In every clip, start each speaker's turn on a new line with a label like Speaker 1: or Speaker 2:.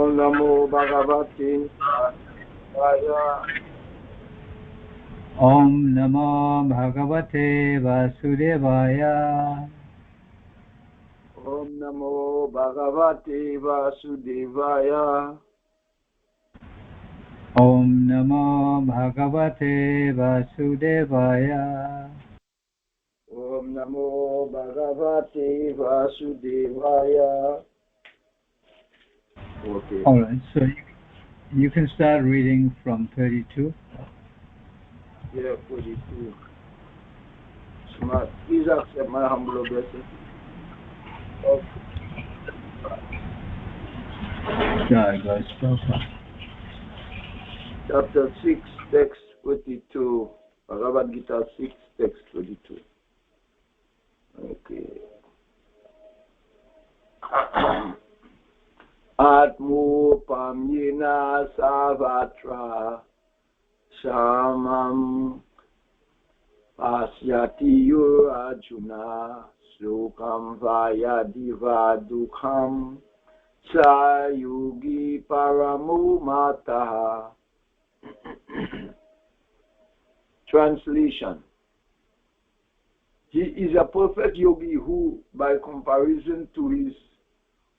Speaker 1: Om Namo Bhagavate Vasudevaya.
Speaker 2: Om Namo Bhagavate Vasudevaya.
Speaker 1: Om Namo Bhagavate Vasudevaya.
Speaker 2: Om Namo Bhagavate Vasudevaya.
Speaker 1: Om Namo Bhagavate Vasudevaya. Okay.
Speaker 2: All right, so you can start reading from 32.
Speaker 1: Yeah, 42. Smart. Please accept my humble obeisance.
Speaker 2: Jai Vaisnava.
Speaker 1: Chapter 6, text 42. Bhagavad Gita 6, text 42. Okay. Atmupamyena savatra samam pasyati yo Arjuna sukam vayadiva dukham sayugi paramo mataha. Translation. He is a perfect yogi who, by comparison to his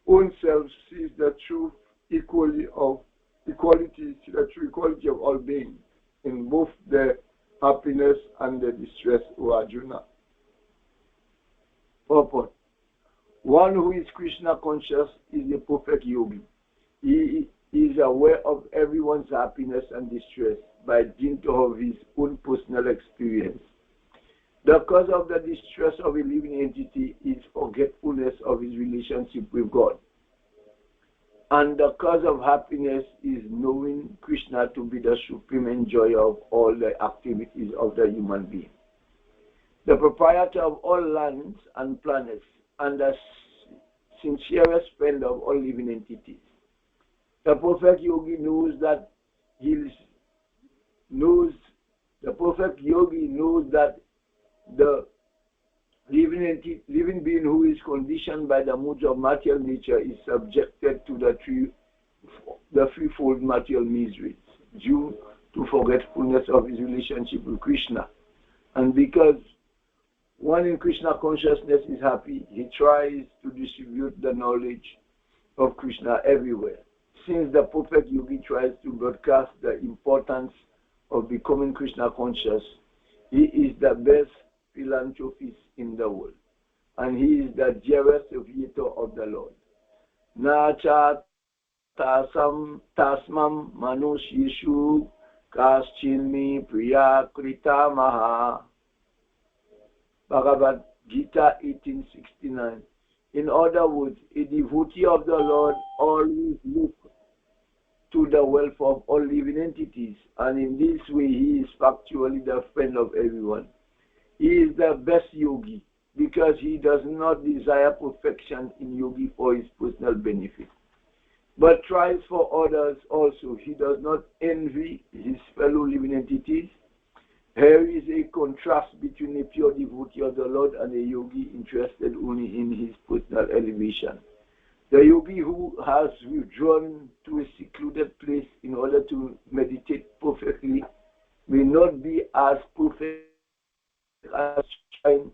Speaker 1: own self, sees the true equality of all beings in both the happiness and the distress, O Arjuna. Purport. One who is Krishna conscious is a perfect yogi. He is aware of everyone's happiness and distress by dint of his own personal experience. The cause of the distress of a living entity is forgetfulness of his relationship with God. And the cause of happiness is knowing Krishna to be the supreme enjoyer of all the activities of the human being, the proprietor of all lands and planets, and the sincerest friend of all living entities. The perfect yogi knows that the living being who is conditioned by the moods of material nature is subjected to the threefold material miseries due to forgetfulness of his relationship with Krishna. And because one in Krishna consciousness is happy, he tries to distribute the knowledge of Krishna everywhere. Since the perfect yogi tries to broadcast the importance of becoming Krishna conscious, he is the best philanthropist in the world, and he is the dearest servitor of the Lord. Nacha tasmam manushishu kaschinmi priya krita maha. Bhagavad Gita 1869. In other words, a devotee of the Lord always looks to the welfare of all living entities, and in this way he is factually the friend of everyone. He is the best yogi because he does not desire perfection in yogi for his personal benefit, but tries for others also. He does not envy his fellow living entities. Here is a contrast between a pure devotee of the Lord and a yogi interested only in his personal elevation. The yogi who has withdrawn to a secluded place in order to meditate perfectly may not be as perfect as trying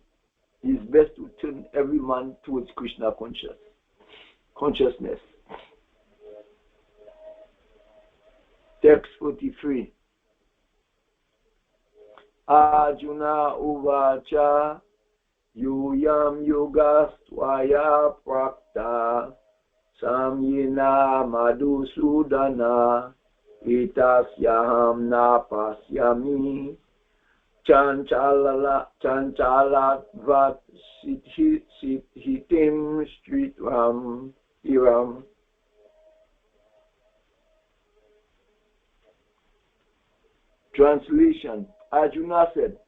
Speaker 1: his best to turn every man towards Krishna consciousness. Text 43. Arjuna uvacha yuyam yogastvaya prakta samyena madhusudana itasyaham napasyami chanchalat vat hitim stritram iram. Translation. Arjuna said,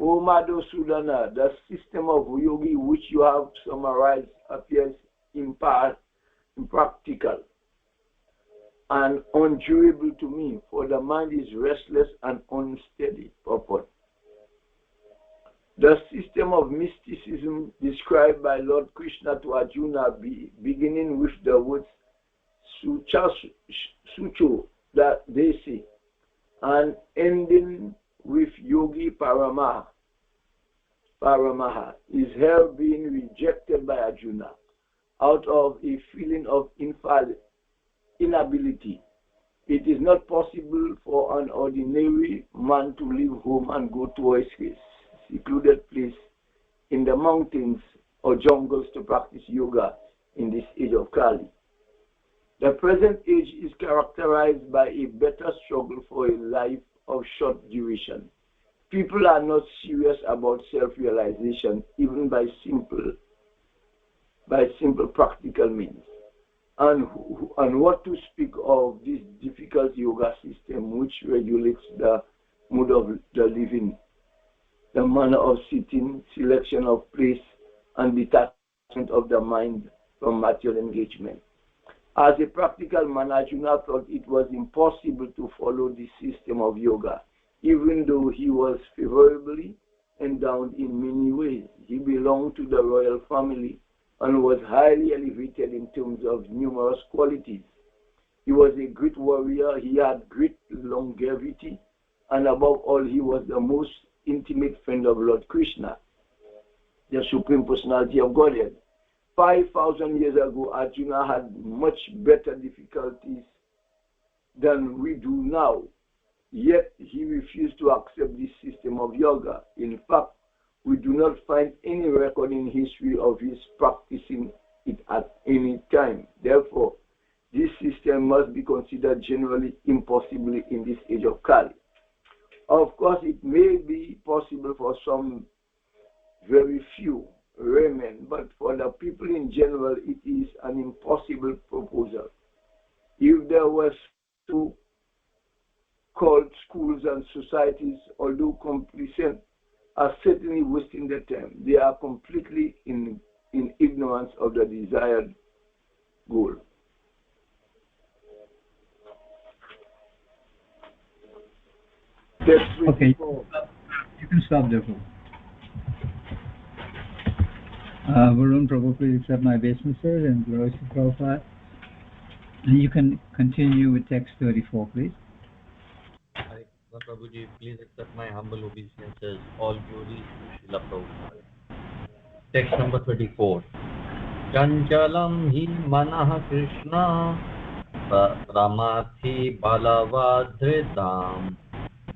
Speaker 1: O Madhusudana, the system of yogi which you have summarized appears impractical and undurable to me, for the mind is restless and unsteady. Purport. The system of mysticism described by Lord Krishna to Arjuna, beginning with the words Sucho, that they say, and ending with Yogi Paramaha, his hair being rejected by Arjuna out of a feeling of inability. It is not possible for an ordinary man to leave home and go to a secluded place in the mountains or jungles to practice yoga in this age of Kali. The present age is characterized by a better struggle for a life of short duration. People are not serious about self-realization even by simple practical means. And what to speak of this difficult yoga system which regulates the mood of the living, the manner of sitting, selection of place, and detachment of the mind from material engagement. As a practical man, Arjuna thought it was impossible to follow this system of yoga, even though he was favorably endowed in many ways. He belonged to the royal family and was highly elevated in terms of numerous qualities. He was a great warrior, he had great longevity, and above all, he was the most intimate friend of Lord Krishna, the Supreme Personality of Godhead. 5,000 years ago, Arjuna had much better difficulties than we do now, yet he refused to accept this system of yoga. In fact, we do not find any record in history of his practicing it at any time. Therefore, this system must be considered generally impossible in this age of Kali. Of course, it may be possible for some very few rare men, but for the people in general, it is an impossible proposal. If there were two called schools and societies, although complacent, are certainly wasting their time. They are completely in ignorance of the desired goal.
Speaker 2: Okay, you can stop there. Varun, Prabhu, please accept my obeisances and glories to Prabhupada. And you can continue with text 34, please.
Speaker 3: Prabhuji, please accept my humble obeisances. All glories to Srila Prabhupada. Text number 34. Chanchalam hi manah Krishna pramathi balavadridam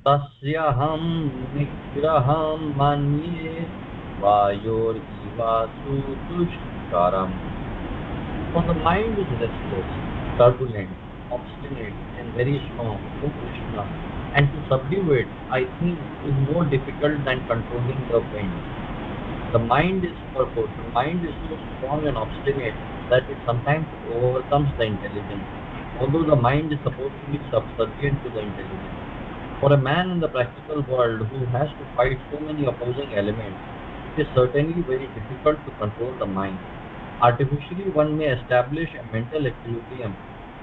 Speaker 3: tasyaham nigraham manye vayor ivasu dushkaram. For the mind is restless, turbulent, obstinate, and very strong, O Krishna, and to subdue it, I think, is more difficult than controlling the wind. The mind is so strong and obstinate that it sometimes overcomes the intelligence, although the mind is supposed to be subservient to the intelligence. For a man in the practical world who has to fight so many opposing elements, it is certainly very difficult to control the mind. Artificially, one may establish a mental equilibrium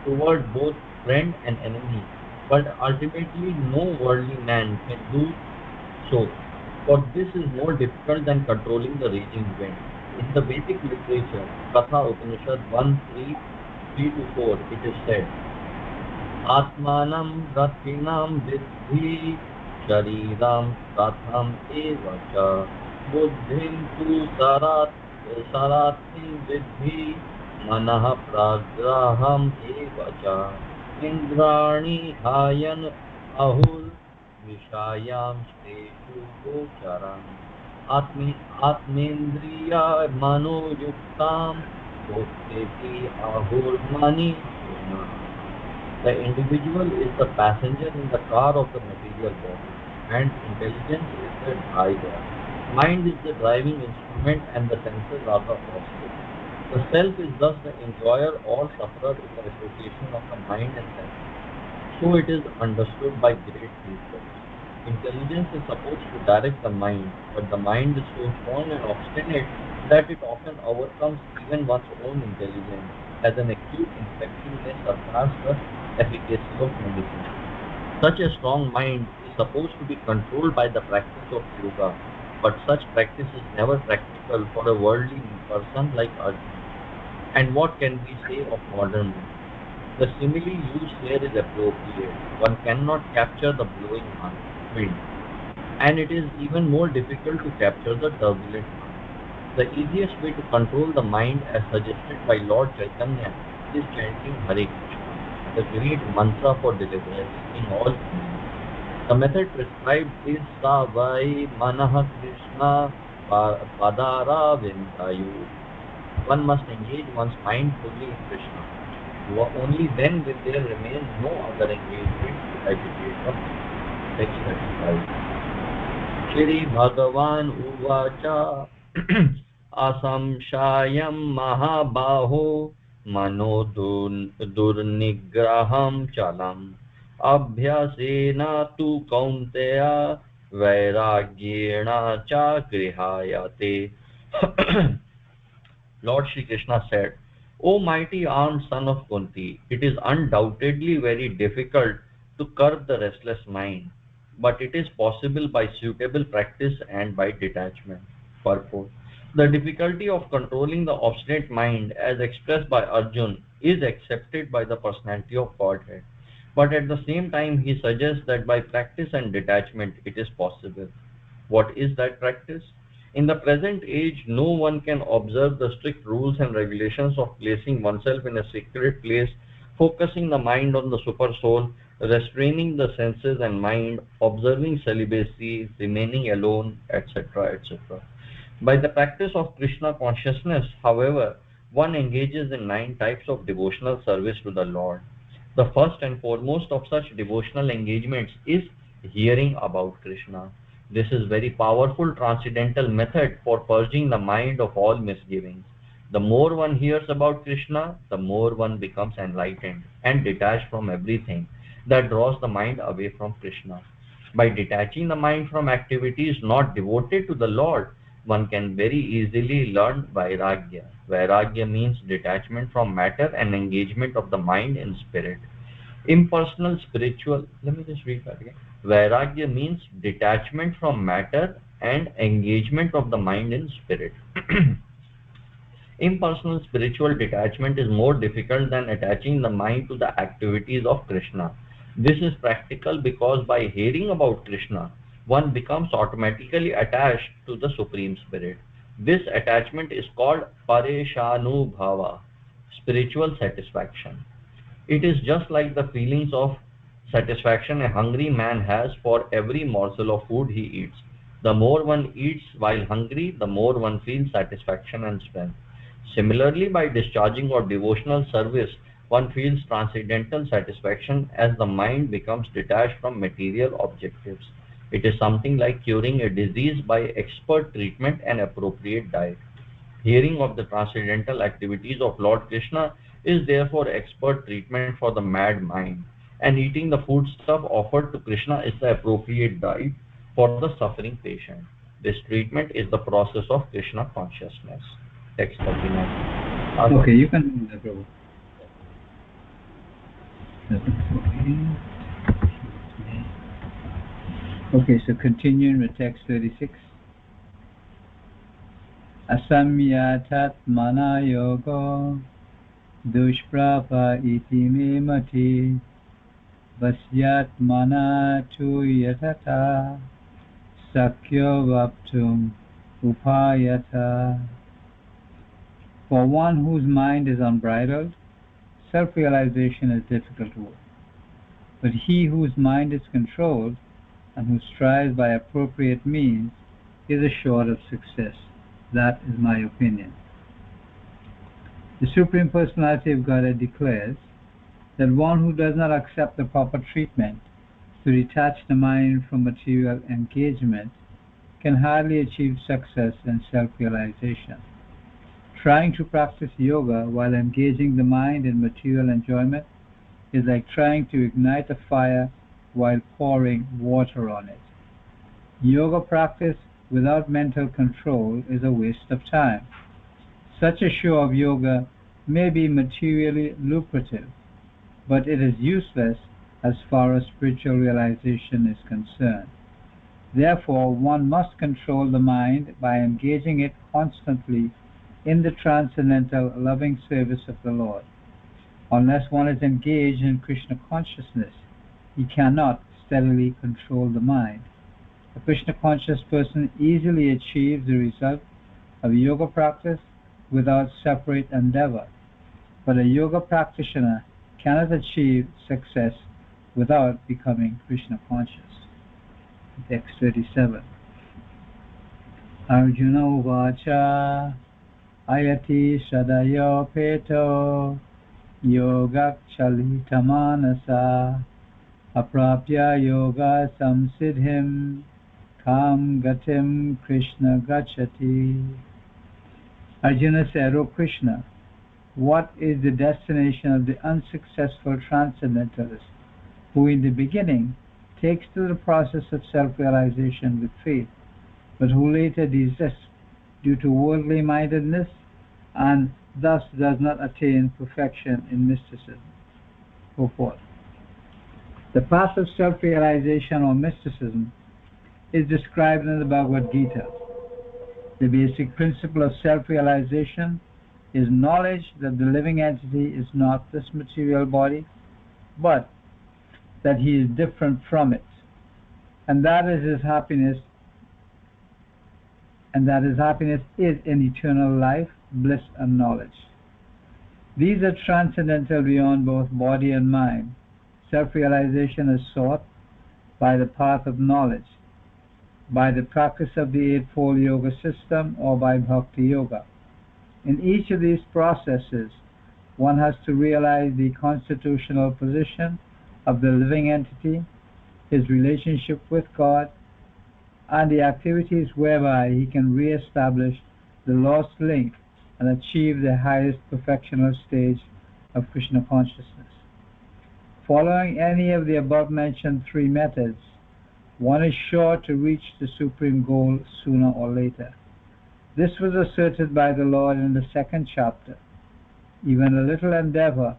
Speaker 3: toward both friend and enemy, but ultimately no worldly man can do so, for this is more difficult than controlling the raging wind. In the Vedic literature, Katha Upanishad 1:3-4, it is said, Atmanam Ratinam Vidhi Shariram Ratham Evacha Buddhim Tu Sarati Vidhi Manah Pragraham Evacha Indrani Hayan Ahur Vishayam Steshu Gocharam Atmendriya Mano Yuktam Bhukti Ahur Mani. The individual is the passenger in the car of the material body, and intelligence is the driver. Mind is the driving instrument and the senses are the horses. The self is thus the enjoyer or sufferer in the association of the mind and sense. So it is understood by great people. Intelligence is supposed to direct the mind, but the mind is so strong and obstinate that it often overcomes even one's own intelligence, as an acute infection may surpass the efficacy of medicine. Such a strong mind is supposed to be controlled by the practice of yoga, but such practice is never practical for a worldly person like Arjuna. And what can we say of modern men? The simile used here is appropriate. One cannot capture the blowing wind, and it is even more difficult to capture the turbulent one. The easiest way to control the mind, as suggested by Lord Chaitanya, is chanting Hare Krishna, the great mantra for deliverance in all things. The method prescribed is Savai Manah Krishna Padara Vindayu. One must engage one's mind fully in Krishna. Only then will there remain no other engagement to agitate the mind. Text 35. Shri Bhagavan Uvacha Asamshayam Mahabaho Mano Durnigraham Chalam Abhyasena tu Kaunteya Vairagyena cha Grihayate. Lord Shri Krishna said, O mighty armed son of Kunti, it is undoubtedly very difficult to curb the restless mind, but it is possible by suitable practice and by detachment. Purport. The difficulty of controlling the obstinate mind, as expressed by Arjun, is accepted by the personality of Godhead. But at the same time, he suggests that by practice and detachment, it is possible. What is that practice? In the present age, no one can observe the strict rules and regulations of placing oneself in a secret place, focusing the mind on the super soul, restraining the senses and mind, observing celibacy, remaining alone, etc., etc. By the practice of Krishna consciousness, however, one engages in 9 types of devotional service to the Lord. The first and foremost of such devotional engagements is hearing about Krishna. This is very powerful transcendental method for purging the mind of all misgivings. The more one hears about Krishna, the more one becomes enlightened and detached from everything that draws the mind away from Krishna. By detaching the mind from activities not devoted to the Lord, one can very easily learn Vairagya. Vairagya means detachment from matter and engagement of the mind in spirit. Impersonal spiritual, let me just read that again. Vairagya means detachment from matter and engagement of the mind in spirit. Impersonal spiritual detachment is more difficult than attaching the mind to the activities of Krishna. This is practical because by hearing about Krishna, one becomes automatically attached to the Supreme Spirit. This attachment is called Pareshanubhava, spiritual satisfaction. It is just like the feelings of satisfaction a hungry man has for every morsel of food he eats. The more one eats while hungry, the more one feels satisfaction and strength. Similarly, by discharging or devotional service, one feels transcendental satisfaction as the mind becomes detached from material objectives. It is something like curing a disease by expert treatment and appropriate diet. Hearing of the transcendental activities of Lord Krishna is therefore expert treatment for the mad mind, and eating the foodstuff offered to Krishna is the appropriate diet for the suffering patient. This treatment is the process of Krishna consciousness. Text 39.
Speaker 2: Okay, you can go. Okay, so continuing with text 36. Asamyatat mana yogo dushprava iti me mati vasyat mana tu yatata sakyo vaptum upayata. For one whose mind is unbridled, self-realization is difficult work. But he whose mind is controlled and who strives by appropriate means is assured of success. That is my opinion. The Supreme Personality of Godhead declares that one who does not accept the proper treatment to detach the mind from material engagement can hardly achieve success in self-realization. Trying to practice yoga while engaging the mind in material enjoyment is like trying to ignite a fire while pouring water on it. Yoga practice without mental control is a waste of time. Such a show of yoga may be materially lucrative, but it is useless as far as spiritual realization is concerned. Therefore, one must control the mind by engaging it constantly in the transcendental loving service of the Lord. Unless one is engaged in Krishna consciousness, he cannot steadily control the mind. A Krishna conscious person easily achieves the result of yoga practice without separate endeavor, but a yoga practitioner cannot achieve success without becoming Krishna conscious. Text 37. Arjuna Uvacha Ayati Shadayo Peto Yoga Chalitamanasa Aprapya Yoga Samsiddhim Kam Gatim Krishna Gachati. Arjuna said, O Krishna, what is the destination of the unsuccessful transcendentalist who in the beginning takes to the process of self-realization with faith, but who later desists due to worldly mindedness and thus does not attain perfection in mysticism? Go forth. The path of self-realization or mysticism is described in the Bhagavad Gita. The basic principle of self-realization is knowledge that the living entity is not this material body, but that he is different from it, and that is his happiness, is in eternal life, bliss, and knowledge. These are transcendental beyond both body and mind. Self-realization is sought by the path of knowledge, by the practice of the Eightfold Yoga system, or by Bhakti Yoga. In each of these processes, one has to realize the constitutional position of the living entity, his relationship with God, and the activities whereby he can re-establish the lost link and achieve the highest perfectional stage of Krishna consciousness. Following any of the above-mentioned three methods, one is sure to reach the supreme goal sooner or later. This was asserted by the Lord in the second chapter. Even a little endeavor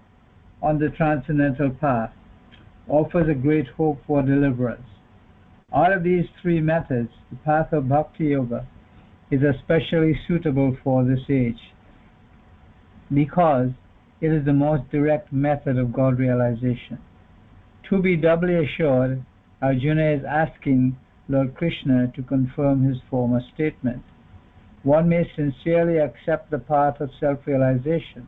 Speaker 2: on the transcendental path offers a great hope for deliverance. Out of these three methods, the path of Bhakti Yoga is especially suitable for this age because it is the most direct method of God realization. To be doubly assured, Arjuna is asking Lord Krishna to confirm his former statement. One may sincerely accept the path of self-realization,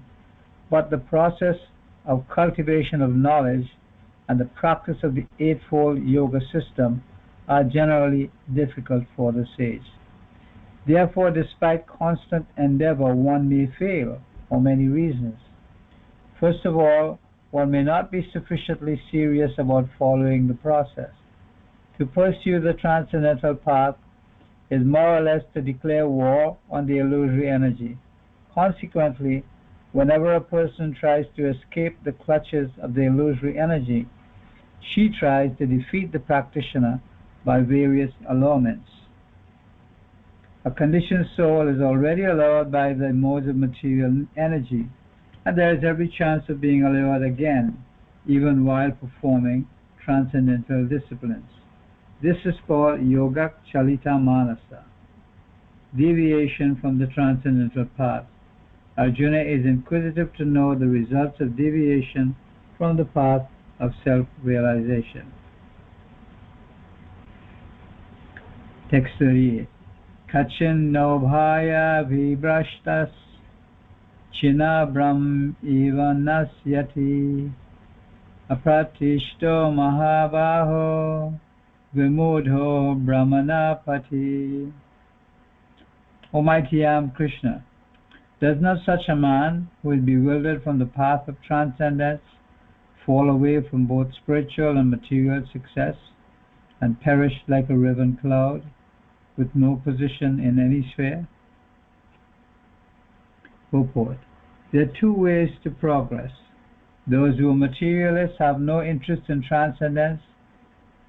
Speaker 2: but the process of cultivation of knowledge and the practice of the Eightfold Yoga system are generally difficult for the sage. Therefore, despite constant endeavor, one may fail for many reasons. First of all, one may not be sufficiently serious about following the process. To pursue the transcendental path is more or less to declare war on the illusory energy. Consequently, whenever a person tries to escape the clutches of the illusory energy, she tries to defeat the practitioner by various allurements. A conditioned soul is already allured by the modes of material energy, and there is every chance of being allured again, even while performing transcendental disciplines. This is called Yoga Chalita Manasa, deviation from the transcendental path. Arjuna is inquisitive to know the results of deviation from the path of self-realization. Text 38. Kachin no bhaya vibrashtas china brahm eva nasyati apratishto mahabaho vimudho brahmanapati. O mighty Am Krishna, does not such a man who is bewildered from the path of transcendence fall away from both spiritual and material success and perish like a riven cloud with no position in any sphere? Purport. There are two ways to progress. Those who are materialists have no interest in transcendence.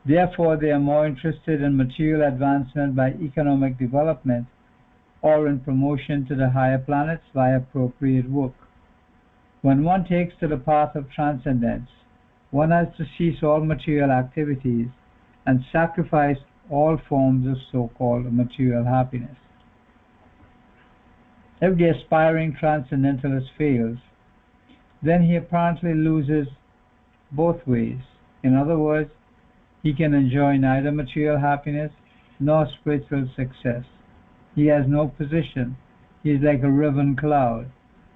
Speaker 2: Therefore, they are more interested in material advancement by economic development or in promotion to the higher planets by appropriate work. When one takes to the path of transcendence, one has to cease all material activities and sacrifice all forms of so-called material happiness. If the aspiring transcendentalist fails, then he apparently loses both ways. In other words, he can enjoy neither material happiness nor spiritual success. He has no position. He is like a riven cloud.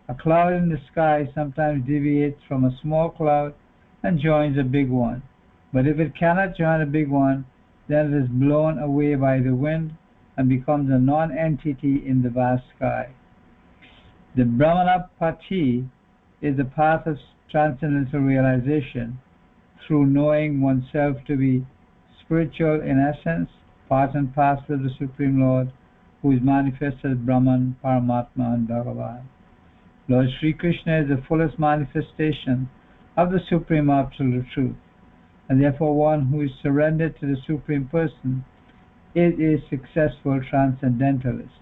Speaker 2: A cloud in the sky sometimes deviates from a small cloud and joins a big one. But if it cannot join a big one, then it is blown away by the wind and becomes a non-entity in the vast sky. The Brahmanapati is the path of transcendental realization through knowing oneself to be spiritual in essence, part and parcel of the Supreme Lord, who is manifest as Brahman, Paramatma, and Bhagavan. Lord Sri Krishna is the fullest manifestation of the Supreme Absolute Truth, and therefore one who is surrendered to the Supreme Person is a successful transcendentalist.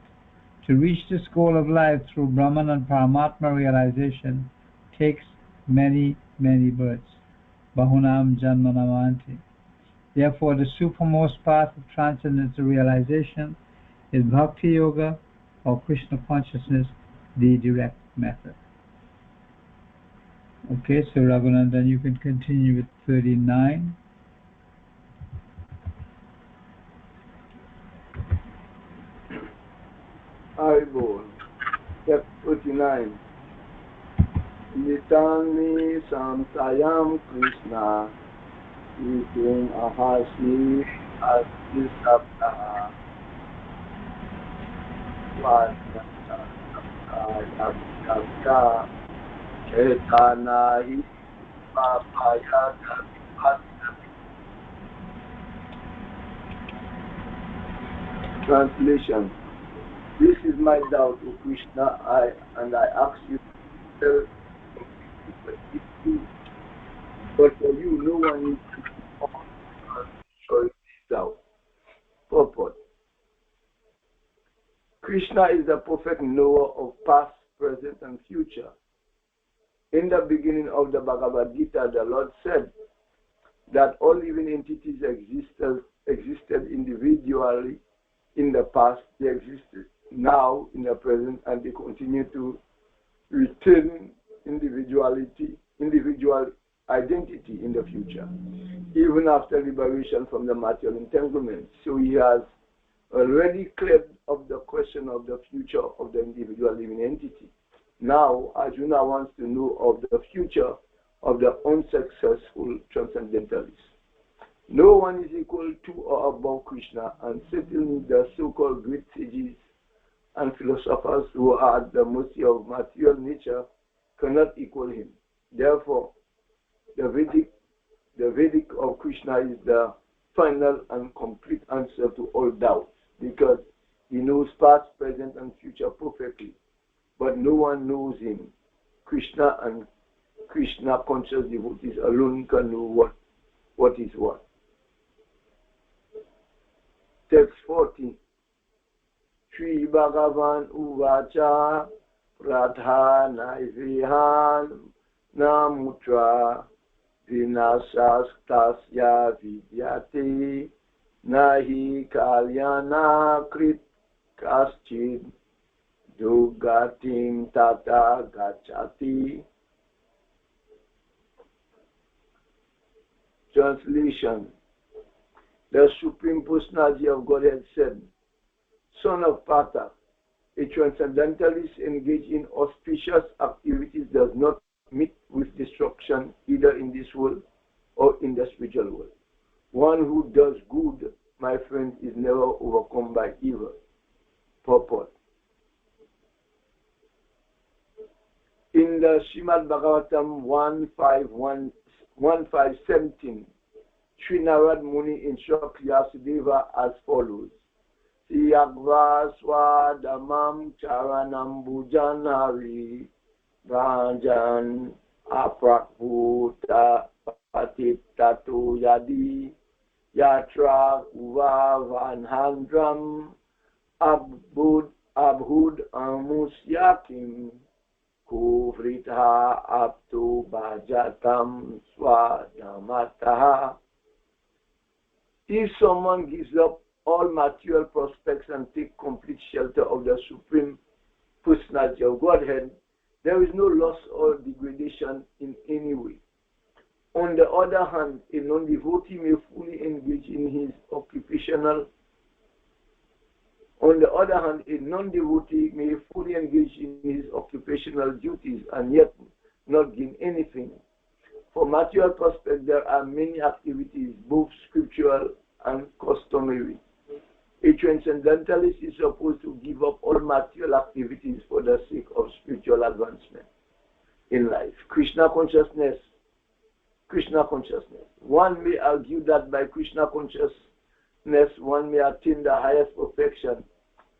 Speaker 2: To reach this goal of life through Brahman and Paramatma realization takes many, many births. Bahunam Janmanamanti. Therefore, the supermost path of transcendental realization is Bhakti Yoga or Krishna consciousness, the direct method. Okay, so Raghunandan, you can continue with 39.
Speaker 1: Haribol, step 39. Nitani Samsayam Krishna, Eating Ahasi Asisabda, Vajaka, Chetanahi, Papaya, Translation. This is my doubt, O Krishna, and I ask you to tell, but for you, no one is showing this doubt. Purport. Krishna is the perfect knower of past, present, and future. In the beginning of the Bhagavad Gita, the Lord said that all living entities existed individually in the past, they existed now in the present, and they continue to retain individual identity in the future, even after liberation from the material entanglement. So he has already cleared up the question of the future of the individual living entity. Now, Arjuna wants to know of the future of the unsuccessful transcendentalist. No one is equal to or above Krishna, and certainly the so-called great sages and philosophers who are at the mercy of material nature cannot equal him. Therefore, the Vedic of Krishna is the final and complete answer to all doubts, because he knows past, present, and future perfectly. But no one knows him. Krishna and Krishna conscious devotees alone can know what is what. Text 40. Sri Bhagavan Uvacha Pradhana Vihan Namutra Vinashastasya Vidyate Nahi Kalyana Krit Kaschid Dugatim Tata Gachati. Translation. The Supreme Personality of Godhead said, Son of Pata, a transcendentalist engaged in auspicious activities does not meet with destruction either in this world or in the spiritual world. One who does good, my friend, is never overcome by evil. Purport. In the Srimad Bhagavatam 1.5.17, Sri Narad Muni instructs Yasadeva as follows. Siyagva swadamam charanam bhujanari Rajan aprakhuta patitatu yadi yatra uvavanhandram abhud amusyakim kuvritha aptu bhajatam swadamataha. If someone gives up all material prospects and take complete shelter of the Supreme Personality of Godhead, There is no loss or degradation in any way. On the other hand, a non-devotee may fully engage in his occupational. On the other hand, a non-devotee may fully engage in his occupational duties and yet not gain anything. For material prospect, there are many activities, both scriptural and customary. A transcendentalist is supposed to give up all material activities for the sake of spiritual advancement in life. Krishna consciousness. One may argue that by Krishna consciousness, one may attain the highest perfection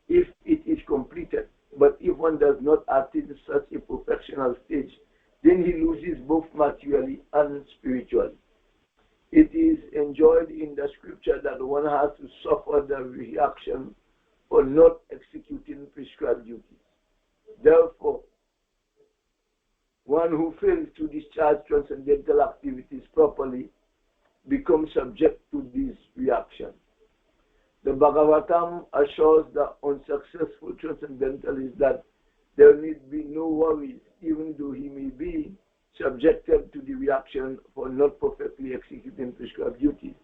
Speaker 1: if it is completed. But if one does not attain such a perfectional stage, then he loses both materially and spiritually. It is enjoined in the scripture that one has to suffer the reaction for not executing prescribed duties. Therefore, one who fails to discharge transcendental activities properly becomes subject to this reaction. The Bhagavatam assures the unsuccessful transcendentalist that there need be no worries, even though he may be subjected to the reaction for not perfectly executing prescribed duties.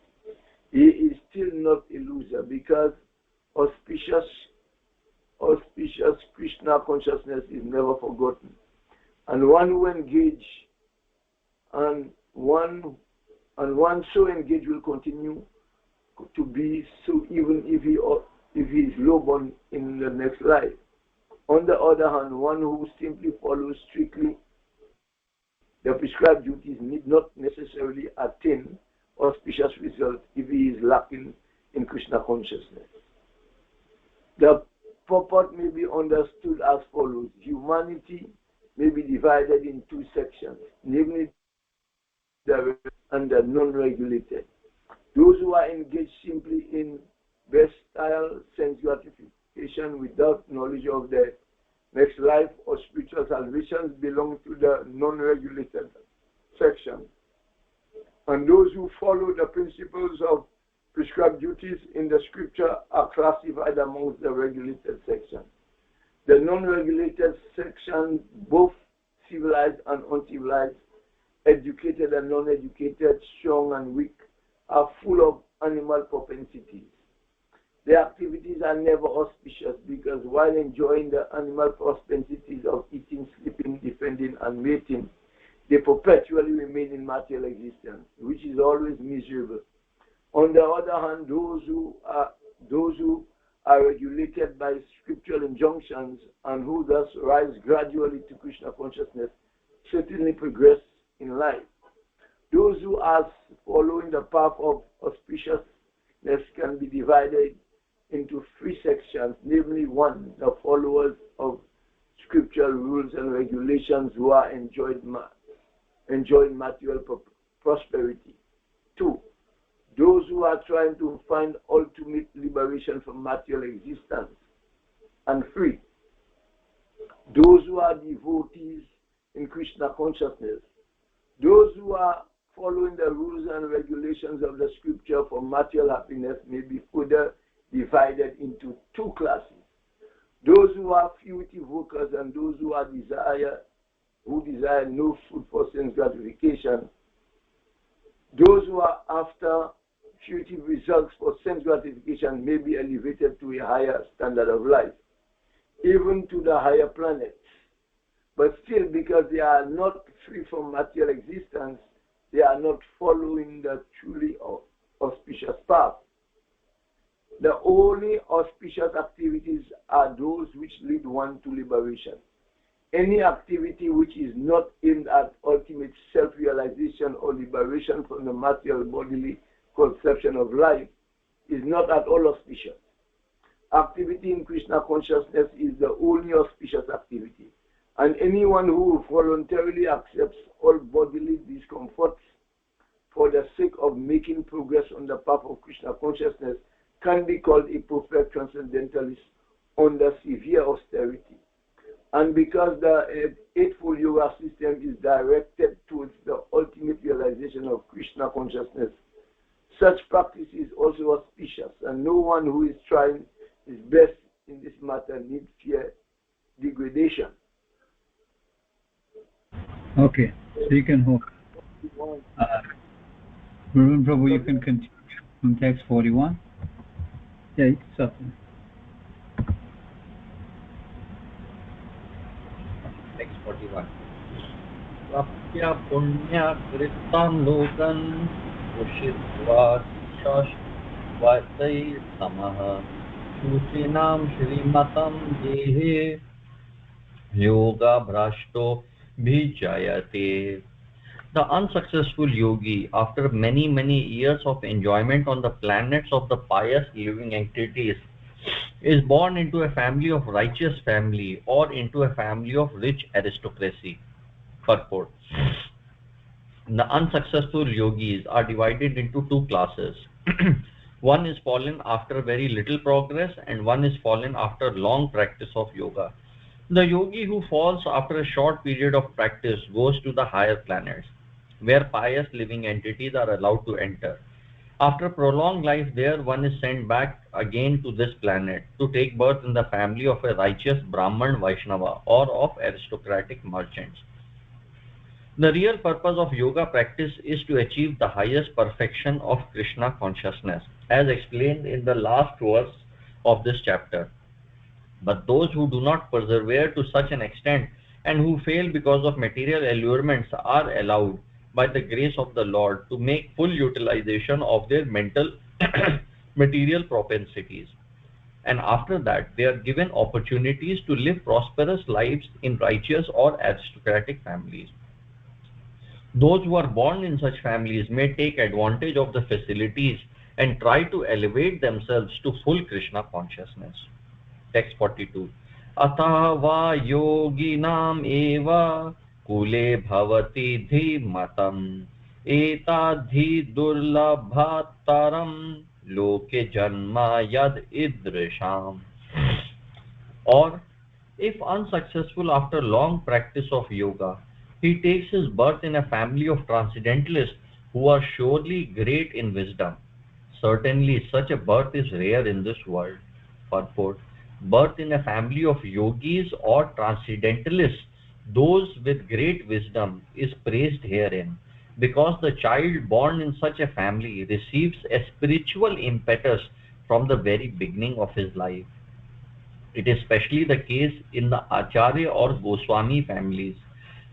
Speaker 1: He is still not a loser because auspicious Krishna consciousness is never forgotten. And one who engage and one so engaged will continue to be so even if he is low-born in the next life. On the other hand, one who simply follows strictly the prescribed duties need not necessarily attain auspicious results if he is lacking in Krishna consciousness. The purport may be understood as follows. Humanity may be divided in two sections, namely the and the non-regulated. Those who are engaged simply in bestial sense gratification without knowledge of the next life or spiritual salvation belong to the non-regulated section. And those who follow the principles of prescribed duties in the scripture are classified amongst the regulated section. The non-regulated section, both civilized and uncivilized, educated and non-educated, strong and weak, are full of animal propensities. Their activities are never auspicious because while enjoying the animal propensities of eating, sleeping, defending, and mating, they perpetually remain in material existence, which is always miserable. On the other hand, those who are regulated by scriptural injunctions and who thus rise gradually to Krishna consciousness certainly progress in life. Those who are following the path of auspiciousness can be divided into three sections, namely one, the followers of scriptural rules and regulations who are enjoying material prosperity. Two, those who are trying to find ultimate liberation from material existence. And three, those who are devotees in Krishna consciousness. Those who are following the rules and regulations of the scripture for material happiness may be further divided into two classes. Those who are fugitive workers and those who desire no food for sense gratification. Those who are after fugitive results for sense gratification may be elevated to a higher standard of life, even to the higher planets. But still, because they are not free from material existence, they are not following the truly auspicious path. The only auspicious activities are those which lead one to liberation. Any activity which is not aimed at ultimate self-realization or liberation from the material bodily conception of life is not at all auspicious. Activity in Krishna consciousness is the only auspicious activity. And anyone who voluntarily accepts all bodily discomforts for the sake of making progress on the path of Krishna consciousness can be called a perfect transcendentalist under severe austerity. And because the Eightfold Yoga system is directed towards the ultimate realization of Krishna consciousness, such practice is also auspicious, and no one who is trying his best in this matter need fear degradation.
Speaker 2: Okay, so you can hold. Uh, Varun Prabhu, you
Speaker 1: So
Speaker 2: can continue from text 41. Yeah, you can stop there.
Speaker 3: Text 41. Prapya punya kritam lokan ushitva shashvatai samah shuchinam shrimatam dehe yoga bhrashto bhijayate. The unsuccessful yogi, after many years of enjoyment on the planets of the pious living entities, is born into a family of righteous family or into a family of rich aristocracy. Purport. The unsuccessful yogis are divided into two classes. One is fallen after very little progress, and one is fallen after long practice of yoga. The yogi who falls after a short period of practice goes to the higher planets, where pious living entities are allowed to enter. After prolonged life there, one is sent back again to this planet to take birth in the family of a righteous Brahman Vaisnava or of aristocratic merchants. The real purpose of yoga practice is to achieve the highest perfection of Krishna consciousness, as explained in the last verse of this chapter. But those who do not persevere to such an extent and who fail because of material allurements are allowed, by the grace of the Lord, to make full utilization of their mental material propensities. And after that, they are given opportunities to live prosperous lives in righteous or aristocratic families. Those who are born in such families may take advantage of the facilities and try to elevate themselves to full Krishna consciousness. Text 42. Atha va yoginam eva kule bhavati dhimatam etadhi durlabhataram loke janma yad idrisham. Or, if unsuccessful after long practice of yoga, he takes his birth in a family of transcendentalists who are surely great in wisdom. Certainly, such a birth is rare in this world. Purport. Birth in a family of yogis or transcendentalists, those with great wisdom, is praised herein, because the child born in such a family receives a spiritual impetus from the very beginning of his life. It is especially the case in the Acharya or Goswami families.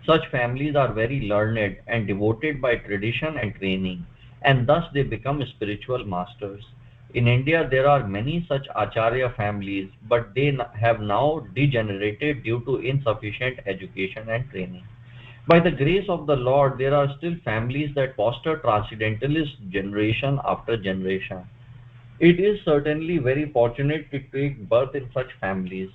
Speaker 3: Such families are very learned and devoted by tradition and training, and thus they become spiritual masters. In India, there are many such Acharya families, but they have now degenerated due to insufficient education and training. By the grace of the Lord, there are still families that foster transcendentalist generation after generation. It is certainly very fortunate to take birth in such families.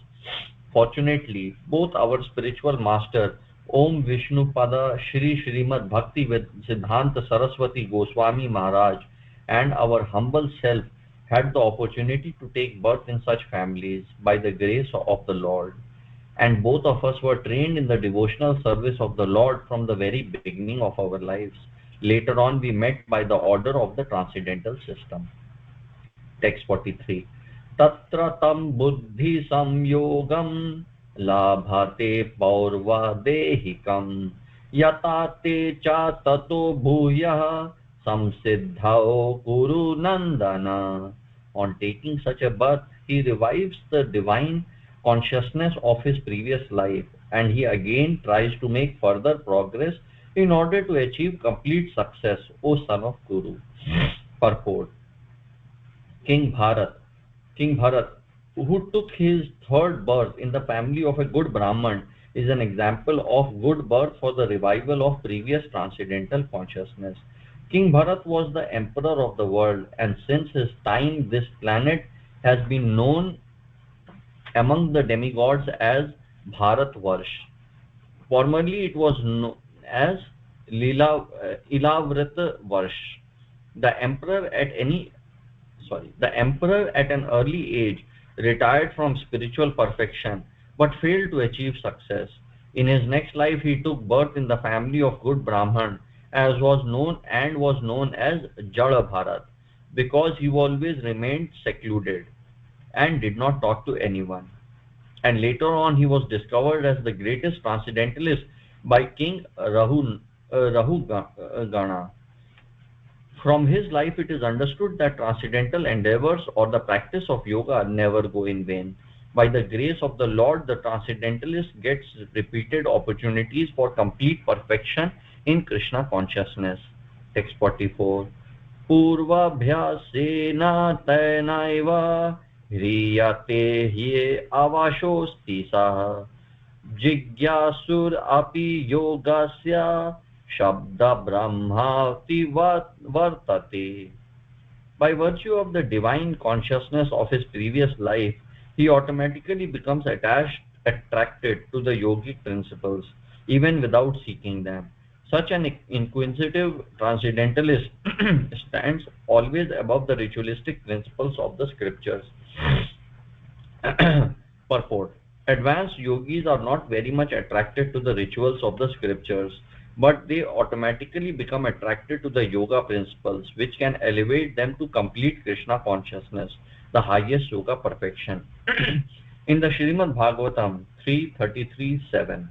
Speaker 3: Fortunately, both our spiritual master Om Vishnupada Shri Srimad Bhakti Siddhanta Saraswati Goswami Maharaj and our humble self had the opportunity to take birth in such families by the grace of the Lord. And both of us were trained in the devotional service of the Lord from the very beginning of our lives. Later on, we met by the order of the transcendental system. Text 43. Tatra tam buddhi samyogam labhate paurva dehikam yatate cha tato bhuyah samsiddhao kuru nandana. On taking such a birth, he revives the divine consciousness of his previous life, and he again tries to make further progress in order to achieve complete success, O son of Kuru. Purport. King Bharat, King Bharat, who took his third birth in the family of a good Brahman, is an example of good birth for the revival of previous transcendental consciousness. King Bharat was the emperor of the world, and since his time, this planet has been known among the demigods as Bharatvarsh. Formerly, it was known as Ilavrita Varsh. The emperor at any the emperor at an early age retired from spiritual perfection but failed to achieve success. In his next life, he took birth in the family of good Brahman, as was known as Jada Bharat, because he always remained secluded and did not talk to anyone. And later on, he was discovered as the greatest transcendentalist by King Rahugana. From his life, it is understood that transcendental endeavors or the practice of yoga never go in vain. By the grace of the Lord, the transcendentalist gets repeated opportunities for complete perfection in Krishna consciousness. Text 44. Purvabhyasena tayanaiva hriyate hye avashosti saha जिज्ञासुर अपि योगस्य शब्द ब्रह्माति वर्तते. By virtue of the divine consciousness of his previous life, he automatically becomes attracted to the yogic principles, even without seeking them. Such an inquisitive transcendentalist stands always above the ritualistic principles of the scriptures. Purport. Advanced yogis are not very much attracted to the rituals of the scriptures, but they automatically become attracted to the yoga principles, which can elevate them to complete Krishna consciousness, the highest yoga perfection. In the Srimad Bhagavatam 3:33-7,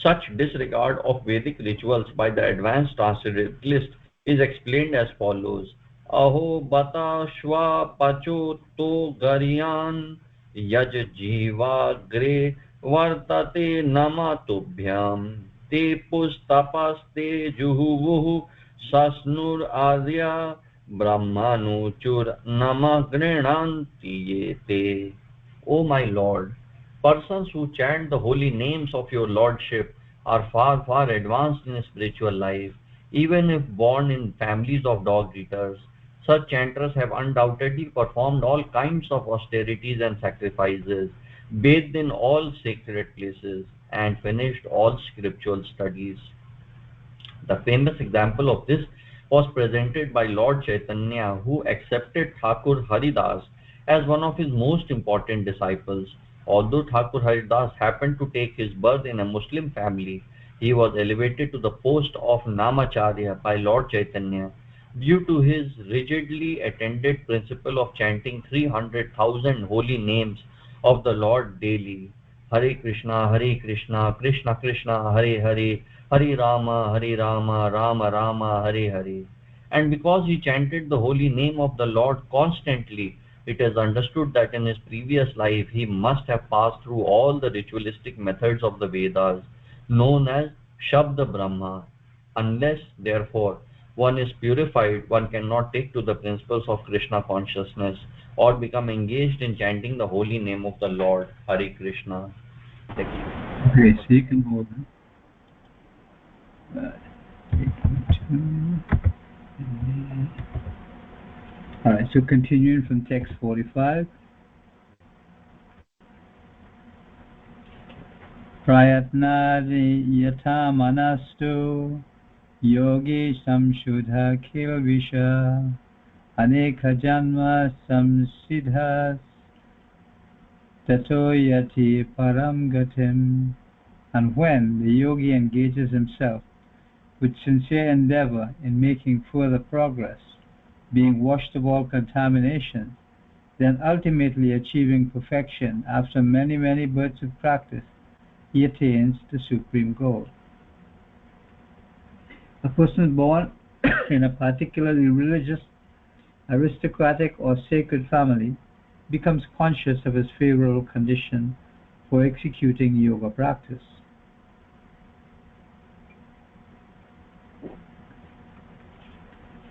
Speaker 3: such disregard of Vedic rituals by the advanced transcendentalist is explained as follows. Aho bata shva pacho to garyan yaj jiva gre vartate nama tubhyam te pustapaste juhuvuhu sasnur adya brahmanuchur nama grinanti yete. O my Lord, persons who chant the holy names of your Lordship are far, far advanced in spiritual life, even if born in families of dog eaters. Such chanters have undoubtedly performed all kinds of austerities and sacrifices, bathed in all sacred places, and finished all scriptural studies. The famous example of this was presented by Lord Chaitanya, who accepted Thakur Haridas as one of his most important disciples. Although Thakur Haridas happened to take his birth in a Muslim family, he was elevated to the post of Namacharya by Lord Chaitanya due to his rigidly attended principle of chanting 300,000 holy names of the Lord daily. Hare Krishna, Krishna Krishna, Hare Hare, Hare Rama, Rama Rama, Hare Hare. And because he chanted the holy name of the Lord constantly, it is understood that in his previous life he must have passed through all the ritualistic methods of the Vedas, known as Shabda Brahma. Unless, therefore, one is purified, one cannot take to the principles of Krishna consciousness or become engaged in chanting the holy name of the Lord. Hare Krishna.
Speaker 2: Okay, so you can hold them. Alright, so continuing from text 45. Prayatnadi yata manastu yogi samshuddha kilvisha aneka janma samsiddhas tato yati param gatim. And when the yogi engages himself with sincere endeavor in making further progress, being washed of all contamination, then ultimately achieving perfection after many, many births of practice, he attains the supreme goal. A person born in a particularly religious, aristocratic, or sacred family becomes conscious of his favorable condition for executing yoga practice.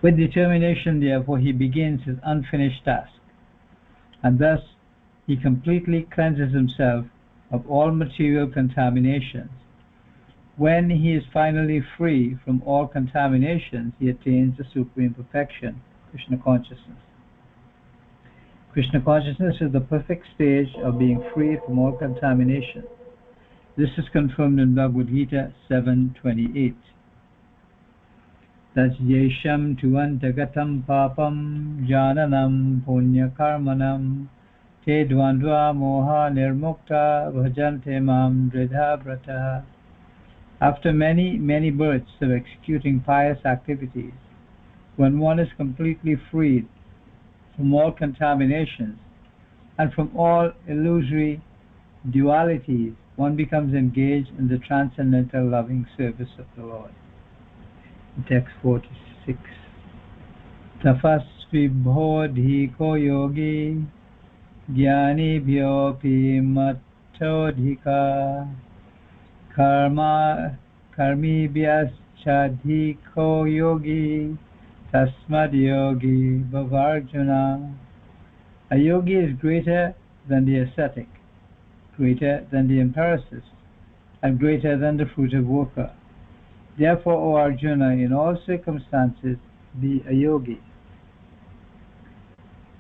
Speaker 2: With determination, therefore, he begins his unfinished task, and thus he completely cleanses himself of all material contaminations. When he is finally free from all contaminations, he attains the supreme perfection, Krishna consciousness. Krishna consciousness is the perfect stage of being free from all contamination. This is confirmed in Bhagavad Gita 7:28. Tasyesham tuvantagatam papam jananam punya karmanam te dvandva moha nirmukta bhajante mam dridha brata. After many, many births of executing pious activities, when one is completely freed from all contaminations and from all illusory dualities one becomes engaged in the transcendental loving service of the Lord. Text 46. Tapasvi bodhiko yogi jnani bhyopi mattodhika karmi chadhiko yogi tasmad yogi bhavarjuna. A yogi is greater than the ascetic, greater than the empiricist, and greater than the fruitive worker. Therefore, O Arjuna, in all circumstances, be a yogi.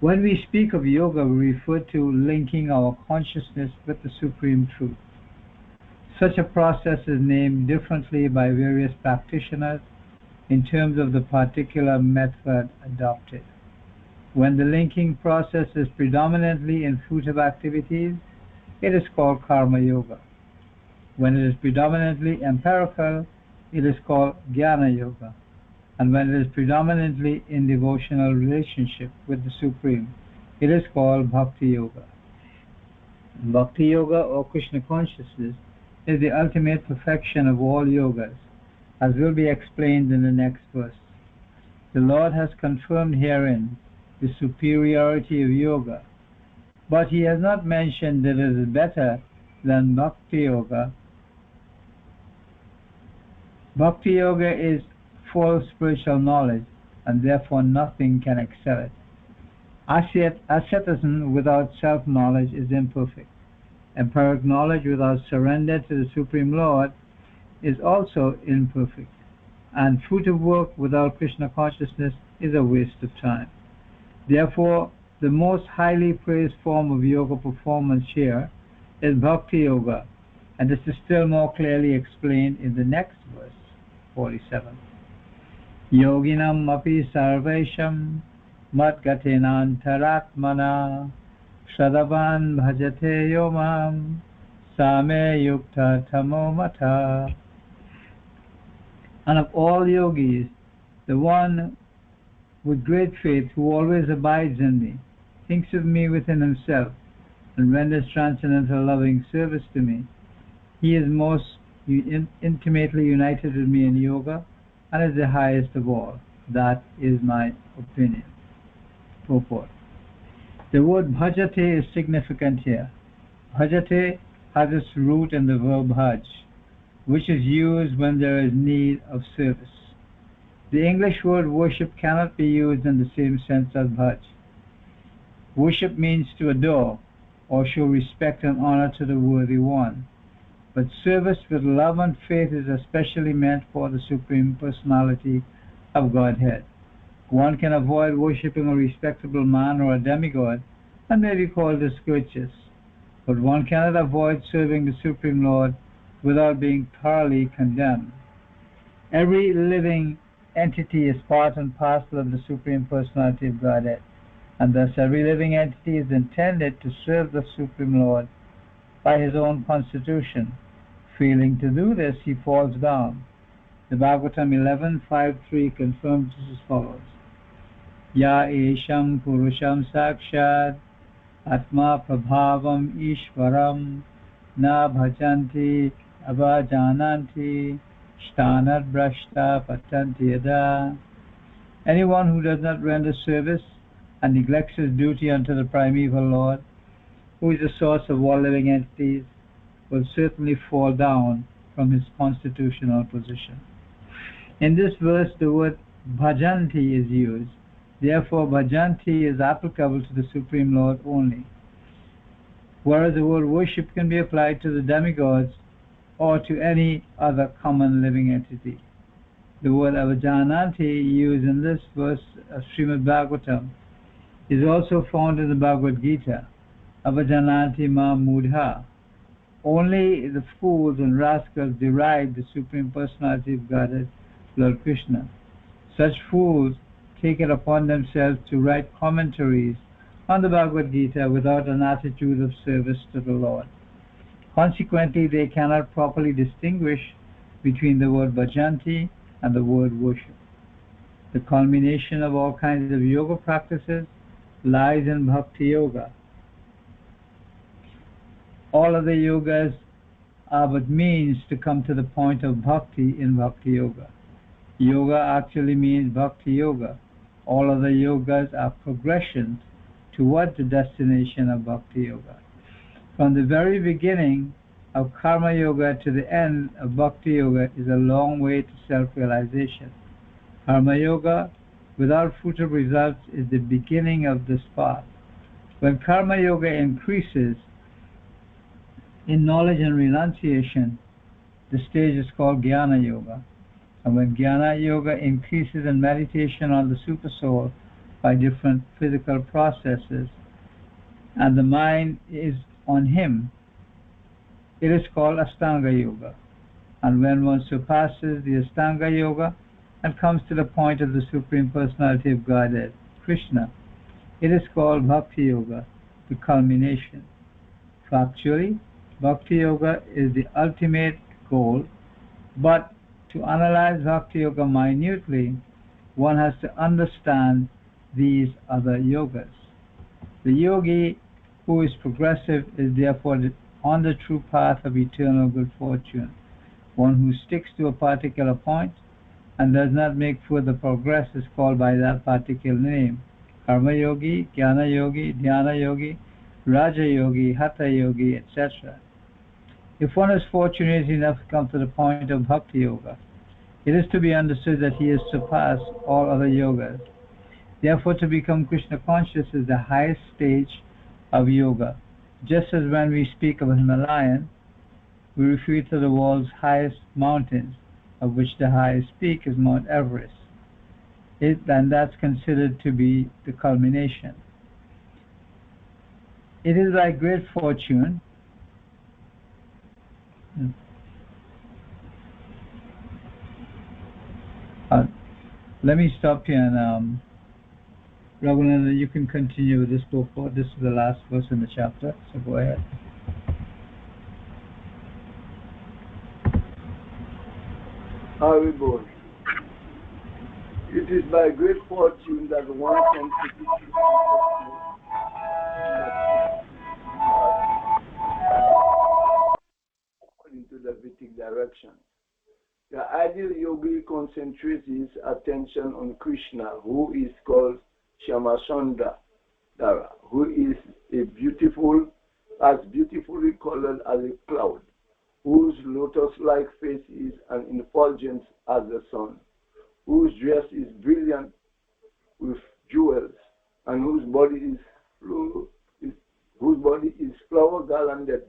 Speaker 2: When we speak of yoga, we refer to linking our consciousness with the Supreme Truth. Such a process is named differently by various practitioners in terms of the particular method adopted. When the linking process is predominantly in fruitive activities, it is called karma yoga. When it is predominantly empirical, it is called jnana yoga. And when it is predominantly in devotional relationship with the Supreme, it is called bhakti yoga. Bhakti yoga, or Krishna consciousness, is the ultimate perfection of all yogas, as will be explained in the next verse. The Lord has confirmed herein the superiority of yoga, but he has not mentioned that it is better than bhakti yoga. Bhakti yoga is full spiritual knowledge, and therefore nothing can excel it. Asceticism without self-knowledge is imperfect. Empiric knowledge without surrender to the Supreme Lord is also imperfect. And fruitive work without Krishna consciousness is a waste of time. Therefore, the most highly praised form of yoga performance here is Bhakti Yoga, and this is still more clearly explained in the next verse, 47. Yoginam api sarvesham matgatenantaratmana Shadavan bhajate yomam same yukta tamo mata. And of all yogis, the one with great faith who always abides in me, thinks of me within himself, and renders transcendental loving service to me, he is most intimately united with me in yoga and is the highest of all. That is my opinion. Purport. The word bhajate is significant here. Bhajate has its root in the verb bhaj, which is used when there is need of service. The English word worship cannot be used in the same sense as bhaj. Worship means to adore or show respect and honor to the worthy one. But service with love and faith is especially meant for the Supreme Personality of Godhead. One can avoid worshipping a respectable man or a demigod and may be called discourteous, but one cannot avoid serving the Supreme Lord without being thoroughly condemned. Every living entity is part and parcel of the Supreme Personality of Godhead, and thus every living entity is intended to serve the Supreme Lord by his own constitution. Failing to do this, he falls down. The Bhagavatam 11.5.3 confirms this as follows. Ya esham purusham sakshad atma prabhavam ishvaram na bhajanti avajananti shtanad brashta patanti yada. Anyone who does not render service and neglects his duty unto the primeval Lord, who is the source of all living entities, will certainly fall down from his constitutional position. In this verse, the word bhajanti is used. Therefore, bhajanti is applicable to the Supreme Lord only, whereas the word worship can be applied to the demigods or to any other common living entity. The word avajananti used in this verse of Srimad Bhagavatam is also found in the Bhagavad Gita, avajananti ma mudha. Only the fools and rascals deride the Supreme Personality of Godhead, Lord Krishna. Such fools take it upon themselves to write commentaries on the Bhagavad Gita without an attitude of service to the Lord. Consequently, they cannot properly distinguish between the word bhajanti and the word worship. The culmination of all kinds of yoga practices lies in bhakti yoga. All of the yogas are but means to come to the point of bhakti in Bhakti Yoga. Yoga actually means Bhakti Yoga. All other yogas are progressions toward the destination of Bhakti Yoga. From the very beginning of Karma Yoga to the end of Bhakti Yoga is a long way to self-realization. Karma Yoga, without fruitive results, is the beginning of this path. When Karma Yoga increases in knowledge and renunciation, the stage is called Jnana Yoga. And when Jnana Yoga increases in meditation on the Supersoul by different physical processes, and the mind is on him, it is called Astanga Yoga. And when one surpasses the Astanga Yoga and comes to the point of the Supreme Personality of Godhead, Krishna, it is called Bhakti Yoga, the culmination. Factually, Bhakti Yoga is the ultimate goal, but to analyze Bhakti Yoga minutely, one has to understand these other yogas. The yogi who is progressive is therefore on the true path of eternal good fortune. One who sticks to a particular point and does not make further progress is called by that particular name. Karma Yogi, Jnana Yogi, Dhyana Yogi, Raja Yogi, Hatha Yogi, etc. If one is fortunate enough to come to the point of Bhakti Yoga, it is to be understood that he has surpassed all other yogas. Therefore, to become Krishna conscious is the highest stage of yoga. Just as when we speak of a Himalayan, we refer to the world's highest mountains, of which the highest peak is Mount Everest. And that's considered to be the culmination. It is by great fortune let me stop here and Raghunath, you can continue with this book. This is the last verse in the chapter, so go ahead.
Speaker 1: Haribol. It is by great fortune that one can into the Vedic direction. The ideal yogi concentrates his attention on Krishna, who is called Shyamasundara, who is as beautifully colored as a cloud, whose lotus-like face is as effulgent as the sun, whose dress is brilliant with jewels, and whose body is flower garlanded,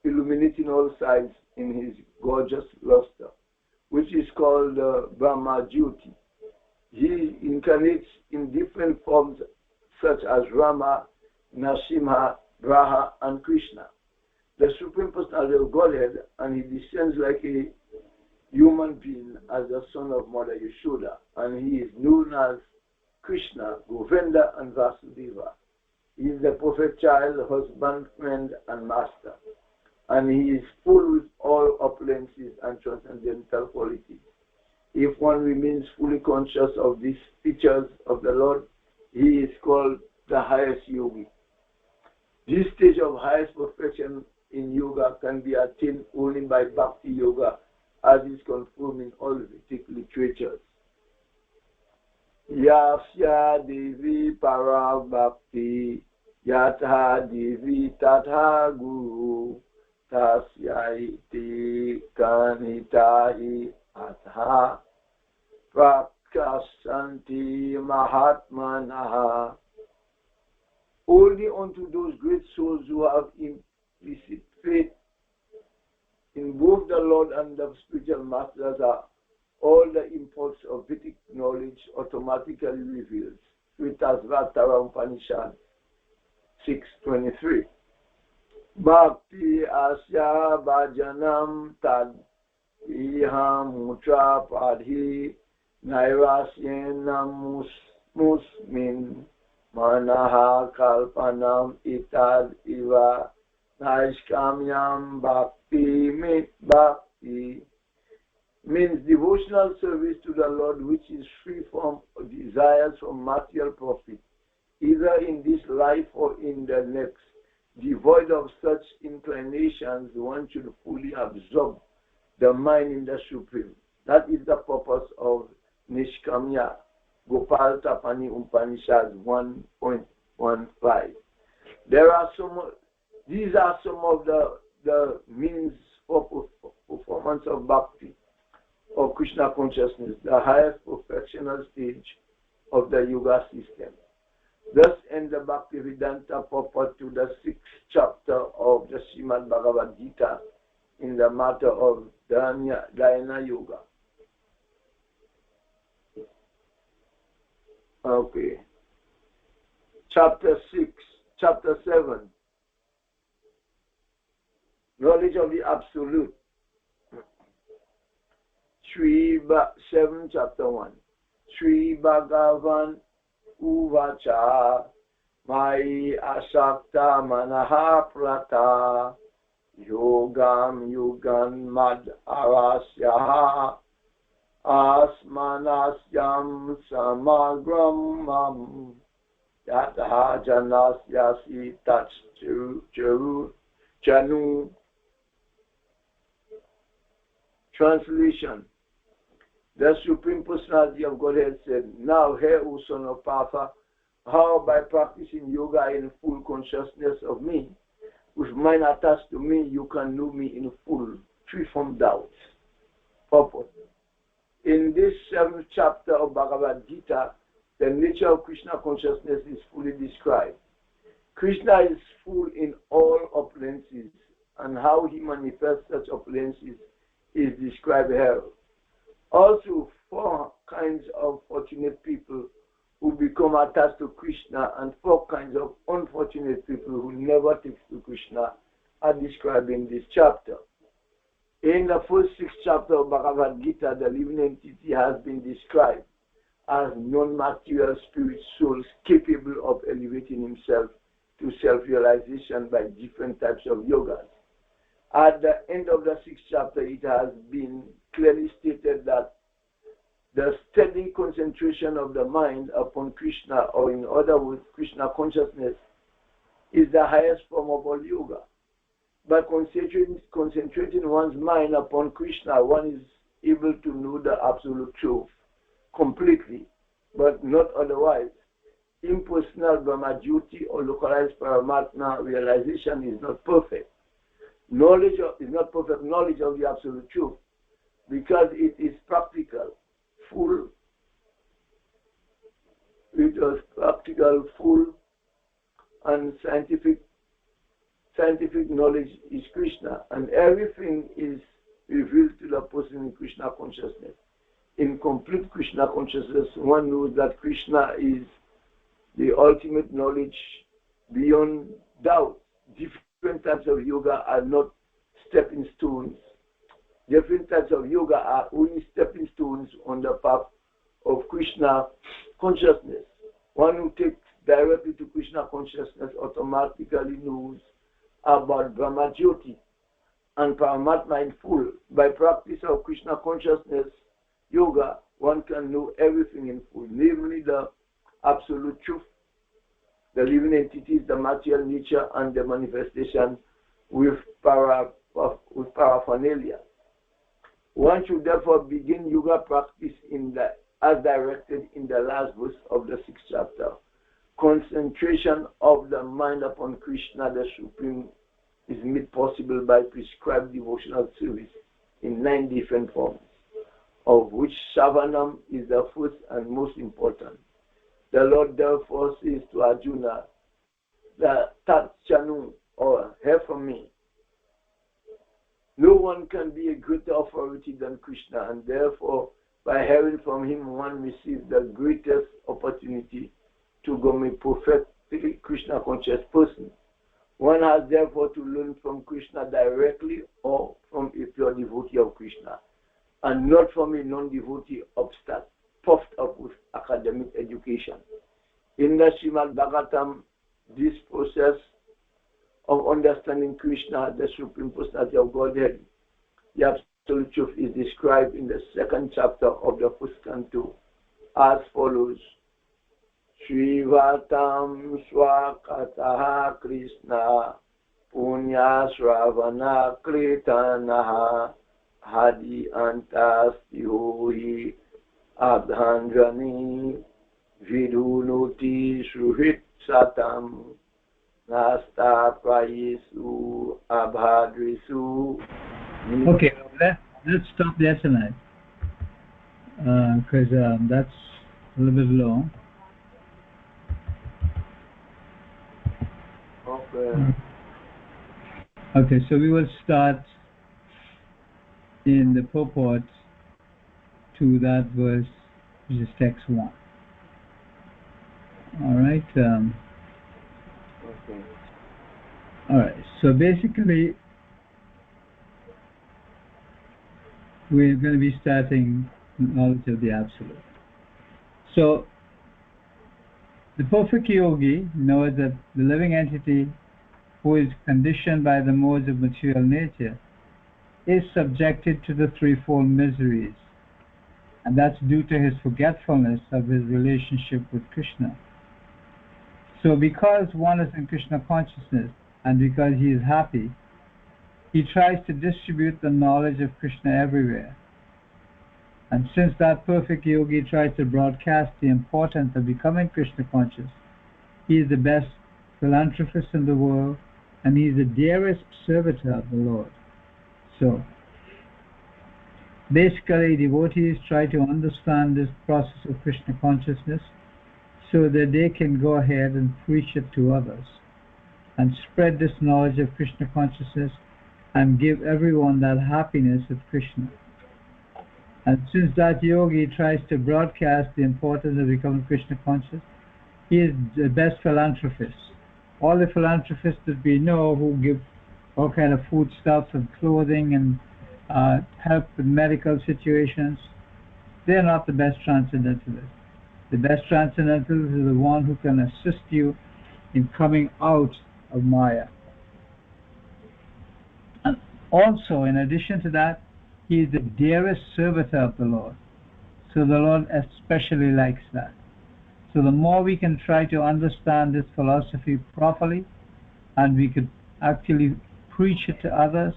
Speaker 1: illuminating all sides in his gorgeous luster, which is called Brahma Jyoti. He incarnates in different forms such as Rama, Narasimha, Braha, and Krishna, the Supreme Personality of Godhead, and he descends like a human being as the son of Mother Yashoda, and he is known as Krishna, Govinda, and Vasudeva. He is the perfect child, husband, friend, and master, and he is full with all opulences and transcendental qualities. If one remains fully conscious of these features of the Lord, he is called the highest yogi. This stage of highest perfection in yoga can be attained only by Bhakti Yoga, as is confirmed in all Vedic literatures. Yasya Devi Para Bhakti Yatha Devi Tatha Guru Tasyaiti Kanitahi Atha Prakasanti Mahatmanaha. Only unto those great souls who have implicit faith in both the Lord and the spiritual masters are all the imports of Vedic knowledge automatically revealed. Sritasvatara Upanishad 6:23. Bhakti asya bhajanam tad iham mutra padhi nairasyenam musmin manaha kalpanam itad iva naishkamyam bhakti mit bhakti means devotional service to the Lord which is free from desires for material profit, either in this life or in the next. devoid of such inclinations, one should fully absorb the mind in the Supreme. That is the purpose of Nishkamya, Gopal Tapani Upanishad 1.15. These are some of the means for performance of bhakti, of Krishna consciousness, the highest perfectional stage of the yoga system. Thus ends the Bhaktivedanta purport to the 6th chapter of the Srimad Bhagavad Gita in the matter of Dhyana Yoga. Okay. Chapter 7. Knowledge of the Absolute. 7, chapter 1. Sri Bhagavan Uvacha Mai Asakta Manaha Prata Yogam Yugan Mad Arasya Asmanasyam Samagram Yataha Janasyasi Tats Janu. Translation. The Supreme Personality of Godhead said, "Now hear, O son of Partha, how by practicing yoga in full consciousness of me, with mind attached to me, you can know me in full, free from doubts." Purpose. In this 7th chapter of Bhagavad Gita, the nature of Krishna consciousness is fully described. Krishna is full in all opulences, and how he manifests such opulences is described here. Also, 4 kinds of fortunate people who become attached to Krishna and 4 kinds of unfortunate people who never take to Krishna are described in this chapter. In the first 6th chapter of Bhagavad Gita, the living entity has been described as non-material spirit souls capable of elevating himself to self-realization by different types of yogas. At the end of the 6th chapter, it has been clearly stated that the steady concentration of the mind upon Krishna, or in other words, Krishna consciousness, is the highest form of all yoga. By concentrating one's mind upon Krishna, one is able to know the absolute truth completely, but not otherwise. Impersonal Brahma-jyoti or localized Paramatma realization is not perfect. Is not perfect knowledge of the absolute truth, because it is practical, full. It is practical, full, and scientific knowledge is Krishna, and everything is revealed to the person in Krishna consciousness. In complete Krishna consciousness, one knows that Krishna is the ultimate knowledge beyond doubt. Different types of yoga are not stepping stones. Different types of yoga are only stepping stones on the path of Krishna consciousness. One who takes directly to Krishna consciousness automatically knows about Brahma Jyoti and Paramatma in full. By practice of Krishna consciousness yoga, one can know everything in full, namely the absolute truth, the living entities, the material nature, and the manifestation with paraphernalia. One should therefore begin yoga practice as directed in the last verse of the 6th chapter. Concentration of the mind upon Krishna, the Supreme, is made possible by prescribed devotional service in 9 different forms, of which Savanam is the first and most important. The Lord therefore says to Arjuna, the Tat Chanu, or hear from me. No one can be a greater authority than Krishna, and therefore, by hearing from him, one receives the greatest opportunity to become a perfectly Krishna conscious person. One has therefore to learn from Krishna directly or from a pure devotee of Krishna, and not from a non-devotee upstart, puffed up with academic education. In the Srimad Bhagavatam, this process of understanding Krishna, the Supreme Personality of Godhead, the Absolute Truth, is described in the 2nd chapter of the 1st canto as follows. Srivatam Swakataha Krishna Punya Sravana Kritanaha Hadi Antastihohi Abdhandrani Vidunuti Sruhit Satam Nasta Prayesu Abhadrisu.
Speaker 2: Okay, let's stop there tonight, because that's a little bit long.
Speaker 1: Okay.
Speaker 2: Okay, so we will start in the purport to that verse, which is text 1. All right.
Speaker 1: Okay.
Speaker 2: All right. So basically, we're going to be starting with knowledge of the Absolute. So, the perfect yogi knows that the living entity who is conditioned by the modes of material nature is subjected to the threefold miseries, and that's due to his forgetfulness of his relationship with Krishna. So because one is in Krishna consciousness and because he is happy, he tries to distribute the knowledge of Krishna everywhere. And since that perfect yogi tries to broadcast the importance of becoming Krishna conscious, he is the best philanthropist in the world and he is the dearest servitor of the Lord. So, basically, devotees try to understand this process of Krishna consciousness so that they can go ahead and preach it to others and spread this knowledge of Krishna consciousness and give everyone that happiness of Krishna. And since that yogi tries to broadcast the importance of becoming Krishna conscious, he is the best philanthropist. All the philanthropists that we know who give all kind of foodstuffs and clothing and help with medical situations, they're not the best transcendentalists. The best transcendentalist is the one who can assist you in coming out of Maya. And also, in addition to that, he is the dearest servitor of the Lord. So the Lord especially likes that. So the more we can try to understand this philosophy properly, and we could actually preach it to others,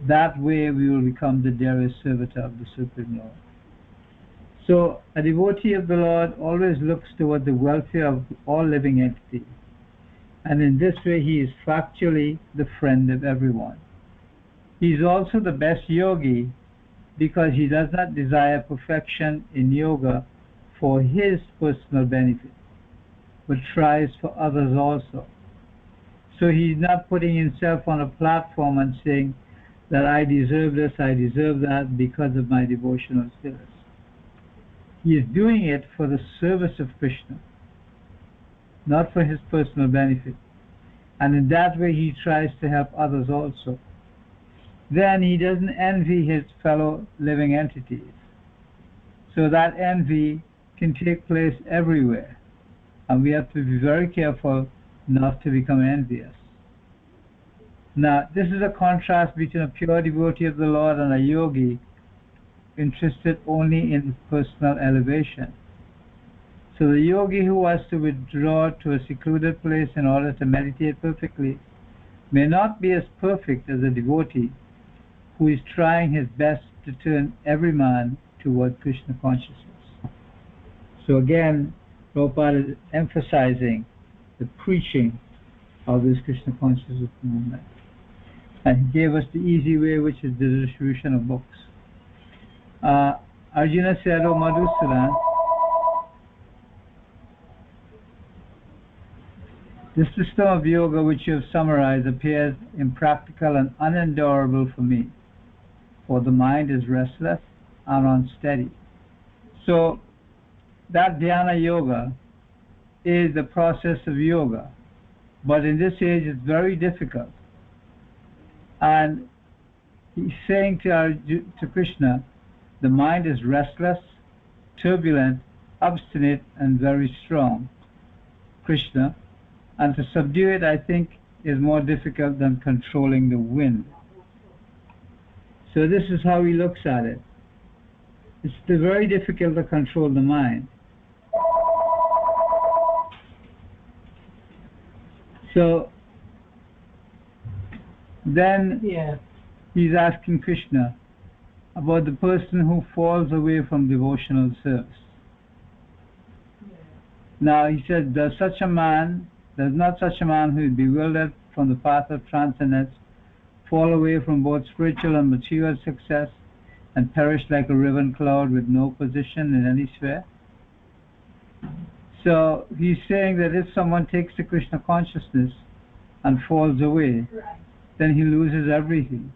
Speaker 2: that way we will become the dearest servitor of the Supreme Lord. So a devotee of the Lord always looks toward the welfare of all living entities. And in this way he is factually the friend of everyone. He is also the best yogi because he does not desire perfection in yoga for his personal benefit, but tries for others also. So he is not putting himself on a platform and saying that I deserve this, I deserve that because of my devotional status. He is doing it for the service of Krishna, not for his personal benefit. And in that way he tries to help others also. Then he doesn't envy his fellow living entities. So that envy can take place everywhere. And we have to be very careful not to become envious. Now, this is a contrast between a pure devotee of the Lord and a yogi interested only in personal elevation. So the yogi who wants to withdraw to a secluded place in order to meditate perfectly may not be as perfect as a devotee who is trying his best to turn every man toward Krishna consciousness. So again, Prabhupada is emphasizing the preaching of this Krishna consciousness movement. And he gave us the easy way, which is the distribution of books. Arjuna said, "O Madhusudan, this system of yoga which you have summarized appears impractical and unendurable for me, for the mind is restless and unsteady." So that dhyana yoga is the process of yoga, but in this age it's very difficult. And he's saying to Krishna, the mind is restless, turbulent, obstinate, and very strong, Krishna, and to subdue it, I think, is more difficult than controlling the wind. So this is how he looks at it. It's very difficult to control the mind. So Then
Speaker 4: Yes.
Speaker 2: he's asking Krishna about the person who falls away from devotional service. Now he says, does not such a man who is bewildered from the path of transcendence fall away from both spiritual and material success and perish like a riven cloud with no position in any sphere? So he's saying that if someone takes the Krishna consciousness and falls away, then he loses everything.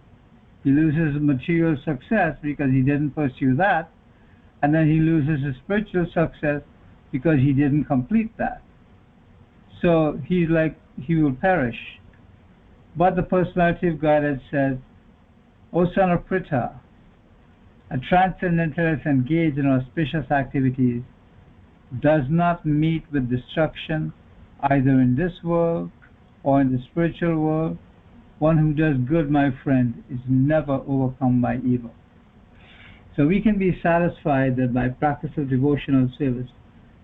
Speaker 2: He loses material success because he didn't pursue that, and then he loses his spiritual success because he didn't complete that. So he's like, he will perish. But the personality of Godhead says, O son of Pritha, a transcendentalist engaged in auspicious activities does not meet with destruction either in this world or in the spiritual world. One who does good, my friend, is never overcome by evil. So we can be satisfied that by practice of devotional service,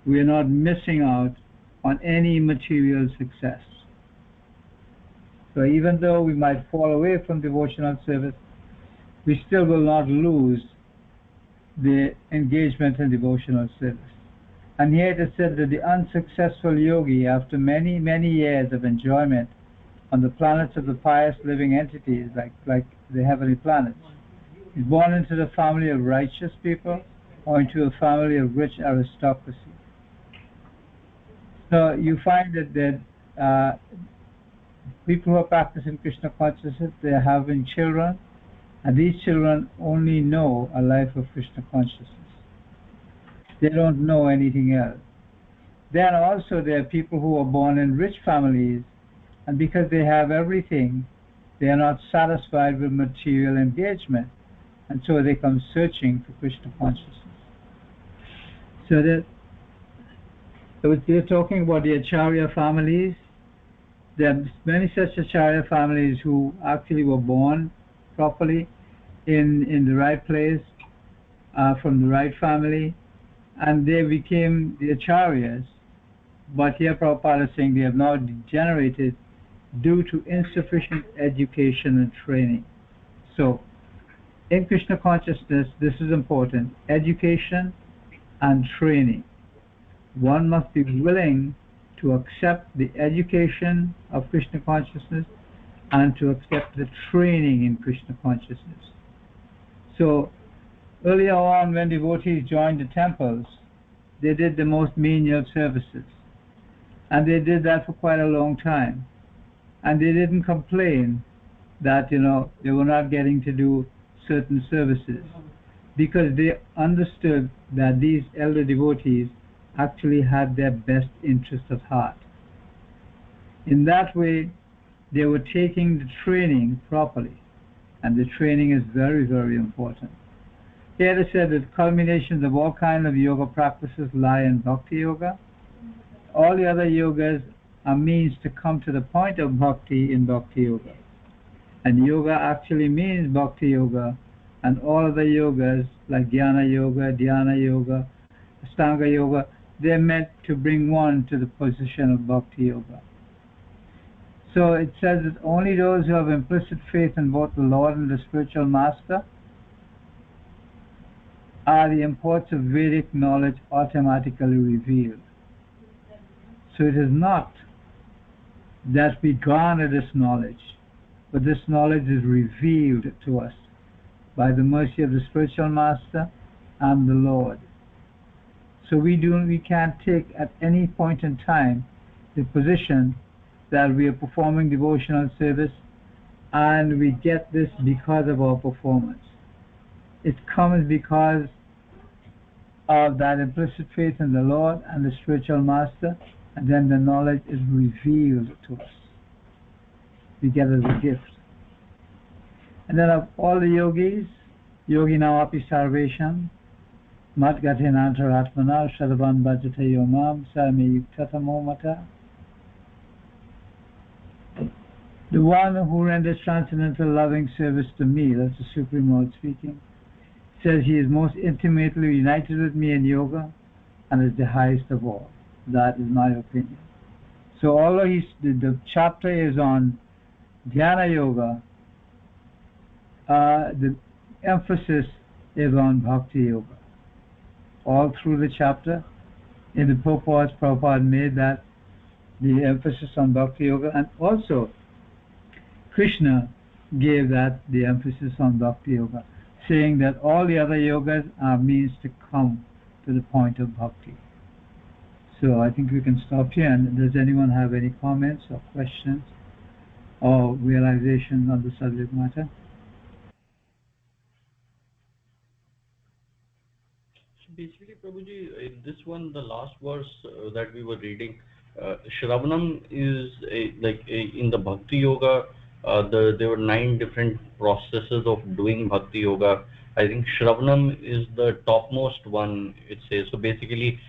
Speaker 2: we are not missing out on any material success. So even though we might fall away from devotional service, we still will not lose the engagement in devotional service. And here it is said that the unsuccessful yogi, after many, many years of enjoyment on the planets of the pious living entities, like the heavenly planets, is born into the family of righteous people or into a family of rich aristocracy. So you find that people who are practicing Krishna consciousness, they are having children, and these children only know a life of Krishna consciousness. They don't know anything else. Then also there are people who are born in rich families, and because they have everything, they are not satisfied with material engagement, and so they come searching for Krishna consciousness. So they're talking about the Acharya families. There are many such Acharya families who actually were born properly in the right place, from the right family, and they became the Acharyas. But here Prabhupada is saying they have now degenerated due to insufficient education and training. So in Krishna consciousness, this is important: education and training. One must be willing to accept the education of Krishna consciousness and to accept the training in Krishna consciousness. So earlier on, when devotees joined the temples, they did the most menial services, and they did that for quite a long time, and they didn't complain that they were not getting to do certain services, because they understood that these elder devotees actually had their best interest at heart. In that way, they were taking the training properly, and the training is very, very important. Here it said that culminations of all kinds of yoga practices lie in Bhakti Yoga. All the other yogas are means to come to the point of Bhakti in Bhakti Yoga. And yoga actually means Bhakti Yoga, and all other yogas like Jnana Yoga, Dhyana Yoga, Sanga Yoga, they're meant to bring one to the position of Bhakti Yoga. So it says that only those who have implicit faith in both the Lord and the spiritual master are the imports of Vedic knowledge automatically revealed. So it is not that we garner this knowledge, but this knowledge is revealed to us by the mercy of the spiritual master and the Lord. So we can't take at any point in time the position that we are performing devotional service and we get this because of our performance. It comes because of that implicit faith in the Lord and the spiritual master, and then the knowledge is revealed to us. We get it as a gift. And then of all the yogis, Yoginam api sarvesham mat gatenantaratmana shadavan bhajate yomam sarme yuktatamo mata. The one who renders transcendental loving service to me, that's the Supreme Lord speaking, says he is most intimately united with me in yoga and is the highest of all. That is my opinion. So although the chapter is on Dhyana Yoga, the emphasis is on Bhakti Yoga. All through the chapter, in the purport, Prabhupada made that the emphasis on Bhakti Yoga, and also Krishna gave that the emphasis on Bhakti Yoga, saying that all the other yogas are means to come to the point of Bhakti. So I think we can stop here. And does anyone have any comments or questions or realizations on the subject matter?
Speaker 3: So basically, Prabhuji, in this one, the last verse that we were reading, Shravanam is in the Bhakti Yoga. There were 9 different processes of doing Bhakti Yoga. I think Shravanam is the topmost one. It says so. Basically,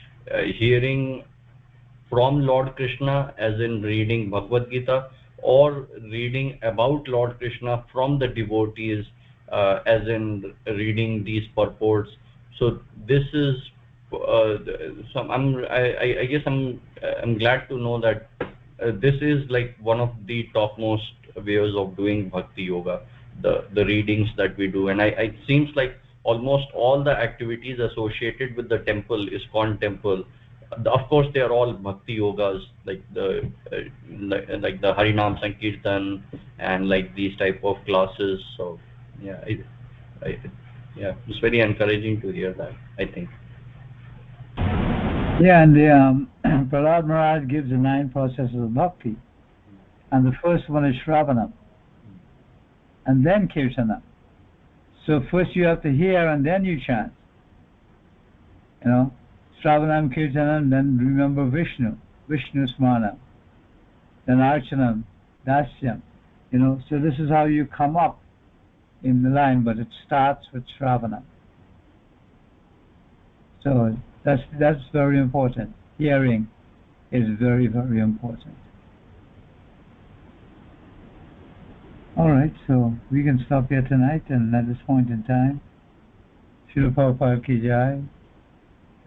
Speaker 3: hearing from Lord Krishna, as in reading Bhagavad Gita, or reading about Lord Krishna from the devotees, as in reading these purports. So this is I guess I'm glad to know that this is like one of the topmost ways of doing Bhakti Yoga, the readings that we do. And it seems like almost all the activities associated with the temple, ISKCON temple, of course they are all Bhakti Yogas, like like the Harinam Sankirtan and like these type of classes. So yeah, I, yeah, it's very encouraging to hear that, I think.
Speaker 2: Yeah, and the Prahlad Maharaj gives the 9 processes of bhakti, and the first one is Shravanam, and then Kirtanam. So first you have to hear, and then you chant. You know, Shravanam, Kirtanam, then remember Vishnu Smanam, then Archanam, Dasyam. You know, so this is how you come up in the line, but it starts with Shravanam. So that's very important. Hearing is very, very important. All right, so we can stop here tonight, and at this point in time, Srila Prabhupada ki jai,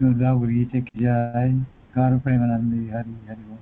Speaker 2: Srila Bhagavad Gita ki jai, God of Premanandi, Hari Hari Bol.